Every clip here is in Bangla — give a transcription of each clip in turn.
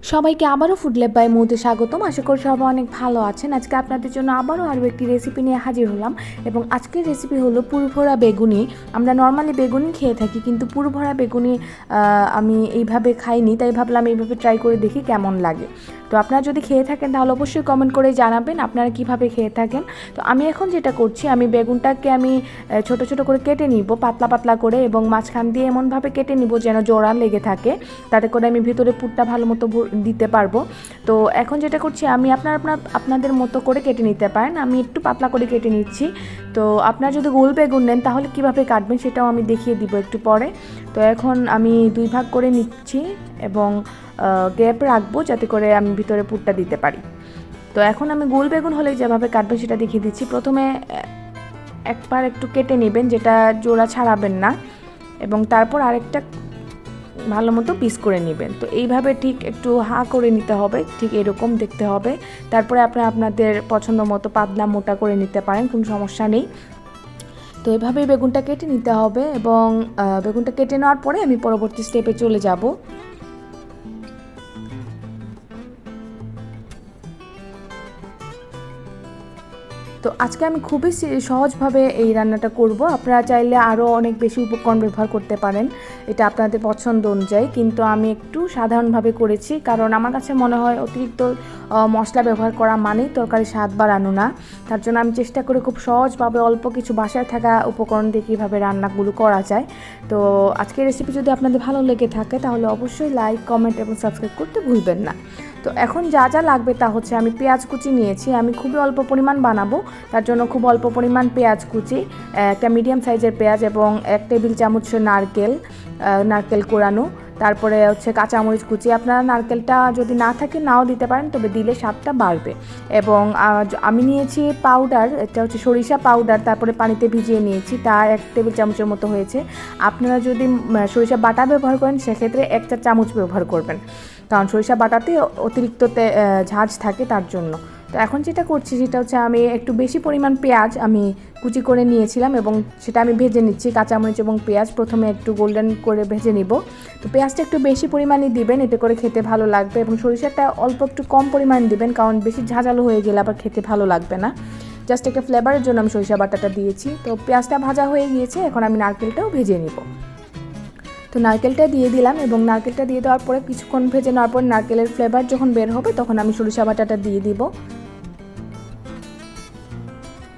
সবাইকে আবারও ফুড ল্যাব বাই মুতে স্বাগতম। আশা করি সবাই অনেক ভালো আছেন। আজকে আপনাদের জন্য আবারও আরও একটি রেসিপি নিয়ে হাজির হলাম এবং আজকের রেসিপি হলো পুরভরা বেগুনি। আমরা নর্মালি বেগুনি খেয়ে থাকি, কিন্তু পুরভরা বেগুনি আমি এইভাবে খাইনি, তাই ভাবলাম এইভাবে ট্রাই করে দেখি কেমন লাগে। তো আপনারা যদি খেয়ে থাকেন তাহলে অবশ্যই কমেন্ট করে জানাবেন আপনারা কিভাবে খেয়ে থাকেন। তো আমি এখন যেটা করছি, আমি বেগুনটাকে আমি ছোট ছোট করে কেটে নিব, পাতলা পাতলা করে, এবং মাঝখান দিয়ে এমনভাবে কেটে নিব যেন জোড়া লেগে থাকে, তাতে করে আমি ভিতরে পুরটা ভালো মতো দিতে পারবো। তো এখন যেটা করছি, আমি আপনাদের মতো করে কেটে নিতে পারেন, আমি একটু পাতলা করে কেটে নিচ্ছি। তো আপনারা যদি গোল বেগুন নেন তাহলে কিভাবে কাটবেন সেটাও আমি দেখিয়ে দিব একটু পরে। তো এখন আমি 2 ভাগ করে নিচ্ছি এবং গ্যাপ রাখবো যাতে করে আমি ভিতরে পুরটা দিতে পারি। তো এখন আমি গোল বেগুন হলে যেভাবে কাটবেন সেটা দেখিয়ে দিচ্ছি। প্রথমে একবার একটু কেটে নেবেন, যেটা জোড়া ছাড়াবেন না, এবং তারপর আরেকটা ভালো মতো পিস করে নেবেন। তো এইভাবে ঠিক একটু করে নিতে হবে, ঠিক এরকম দেখতে হবে। তারপরে আপনাদের পছন্দ মতো পাতলা মোটা করে নিতে পারেন, কোনো সমস্যা নেই। তো এভাবেই বেগুনটা কেটে নিতে হবে এবং বেগুনটা কেটে নেওয়ার পরে আমি পরবর্তী স্টেপে চলে যাব। তো আজকে আমি খুবই সহজভাবে এই রান্নাটা করব। আপনারা চাইলে আরও অনেক বেশি উপকরণ ব্যবহার করতে পারেন, এটা আপনাদের পছন্দ অনুযায়ী, কিন্তু আমি একটু সাধারণভাবে করেছি, কারণ আমার কাছে মনে হয় অতিরিক্ত মশলা ব্যবহার করা মানেই তরকারি স্বাদ বাড়ানো না। তার জন্য আমি চেষ্টা করি খুব সহজভাবে অল্প কিছু বাসায় থাকা উপকরণ দিয়ে কীভাবে রান্নাগুলো করা যায়। তো আজকের রেসিপি যদি আপনাদের ভালো লেগে থাকে তাহলে অবশ্যই লাইক, কমেন্ট এবং সাবস্ক্রাইব করতে ভুলবেন না। তো এখন যা যা লাগবে তা হচ্ছে, আমি পেঁয়াজ কুচি নিয়েছি, আমি খুবই অল্প পরিমাণ বানাবো, তার জন্য খুব অল্প পরিমাণ পেঁয়াজ কুচি, একটা মিডিয়াম সাইজের পেঁয়াজ এবং 1 টেবিল চামচ নারকেল কোরানো, তারপরে হচ্ছে কাঁচামরিচ কুচি। আপনারা নারকেলটা যদি না থাকে নাও দিতে পারেন, তবে দিলে স্বাদটা বাড়বে। এবং আমি নিয়েছি পাউডার, এটা হচ্ছে সরিষা পাউডার, তারপরে পানিতে ভিজিয়ে নিয়েছি, তা 1 টেবিল চামচের মতো হয়েছে। আপনারা যদি সরিষা বাটা ব্যবহার করেন সেক্ষেত্রে 1 চা চামচ ব্যবহার করবেন, কারণ সরিষা বাটাতে অতিরিক্ত ঝাঁঝ থাকে, তার জন্য। তো এখন যেটা করছি সেটা হচ্ছে, আমি একটু বেশি পরিমাণ পেঁয়াজ আমি কুচি করে নিয়েছিলাম এবং সেটা আমি ভেজে নিচ্ছি। কাঁচামরিচ এবং পেঁয়াজ প্রথমে একটু গোল্ডেন করে ভেজে নিব। তো পেঁয়াজটা একটু বেশি পরিমাণে দিবেন, এতে করে খেতে ভালো লাগবে, এবং সরিষাটা অল্প একটু কম পরিমাণ দিবেন, কারণ বেশি ঝাঁঝালো হয়ে গেলে আবার খেতে ভালো লাগবে না। জাস্ট একটা ফ্লেভারের জন্য আমি সরিষা বাটাটা দিয়েছি। তো পেঁয়াজটা ভাজা হয়ে গিয়েছে, এখন আমি নারকেলটাও ভেজে নিব। তো নারকেলটা দিয়ে দিলাম, এবং নারকেলটা দিয়ে দেওয়ার পরে কিছুক্ষণ ভেজে নেওয়ার পর নারকেলের ফ্লেভার যখন বের হবে তখন আমি সরিষা বাটাটা দিয়ে দিব।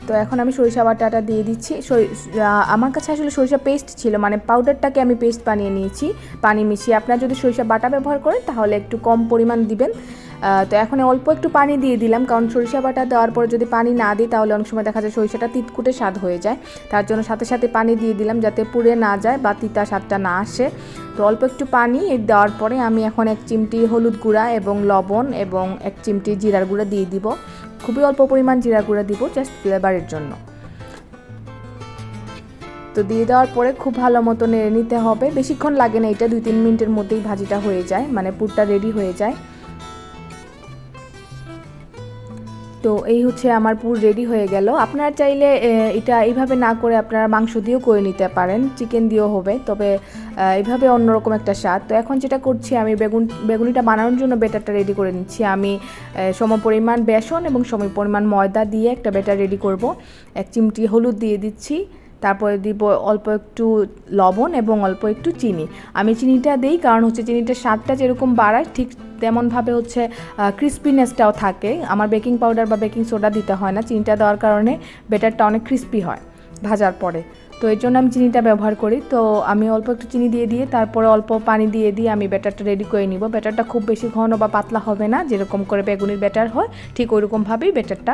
তো এখন আমি সরিষা বাটাটা দিয়ে দিচ্ছি। আমার কাছে আসলে সরিষা পেস্ট ছিল, মানে পাউডারটাকে আমি পেস্ট বানিয়ে নিয়েছি পানি মিশিয়ে। আপনারা যদি সরিষা বাটা ব্যবহার করেন তাহলে একটু কম পরিমাণ দিবেন। তো এখন অল্প একটু পানি দিয়ে দিলাম, কারণ সরিষা বাটা দেওয়ার পরে যদি পানি না দিই তাহলে অনেক সময় দেখা যায় সরিষাটা তিতকুটে স্বাদ হয়ে যায়। তার জন্য সাথে সাথে পানি দিয়ে দিলাম, যাতে পুড়ে না যায় বা তিতা স্বাদটা না আসে। তো অল্প একটু পানি দেওয়ার পরে আমি এখন 1 চিমটি হলুদ গুঁড়া এবং লবণ এবং 1 চিমটি জিরার গুঁড়া দিয়ে দিব। খুবই অল্প পরিমাণ জিরা গুঁড়া দিব, জাস্ট ফ্লেভারের জন্য। তো দিয়ে দেওয়ার পরে খুব ভালো মতো নেড়ে নিতে হবে। বেশিক্ষণ লাগে না, এটা 2-3 মিনিটের মধ্যেই ভাজিটা হয়ে যায়, মানে পুরটা রেডি হয়ে যায়। তো এই হচ্ছে আমার পুর রেডি হয়ে গেল। আপনারা চাইলে এটা এইভাবে না করে আপনারা মাংস দিয়েও করে নিতে পারেন, চিকেন দিয়েও হবে, তবে এইভাবে অন্যরকম একটা স্বাদ। তো এখন যেটা করছি, আমি বেগুনিটা বানানোর জন্য ব্যাটারটা রেডি করে নিচ্ছি। আমি সমপরিমাণ বেসন এবং সমপরিমাণ ময়দা দিয়ে একটা ব্যাটার রেডি করব। 1 চিমটি হলুদ দিয়ে দিচ্ছি, তারপরে দিব অল্প একটু লবণ এবং অল্প একটু চিনি। আমি চিনিটা দিই কারণ হচ্ছে চিনিটার স্বাদটা যেরকম বাড়ায় ঠিক তেমনভাবে হচ্ছে ক্রিস্পিনেসটাও থাকে। আমার বেকিং পাউডার বা বেকিং সোডা দিতে হয় না, চিনিটা দেওয়ার কারণে ব্যাটারটা অনেক ক্রিস্পি হয় ভাজার পরে। তো এর জন্য আমি চিনিটা ব্যবহার করি। তো আমি অল্প একটু চিনি দিয়ে তারপরে অল্প পানি দিয়ে আমি ব্যাটারটা রেডি করে নিব। ব্যাটারটা খুব বেশি ঘন বা পাতলা হবে না, যেরকম করে বেগুনির ব্যাটার হয় ঠিক ওইরকমভাবেই ব্যাটারটা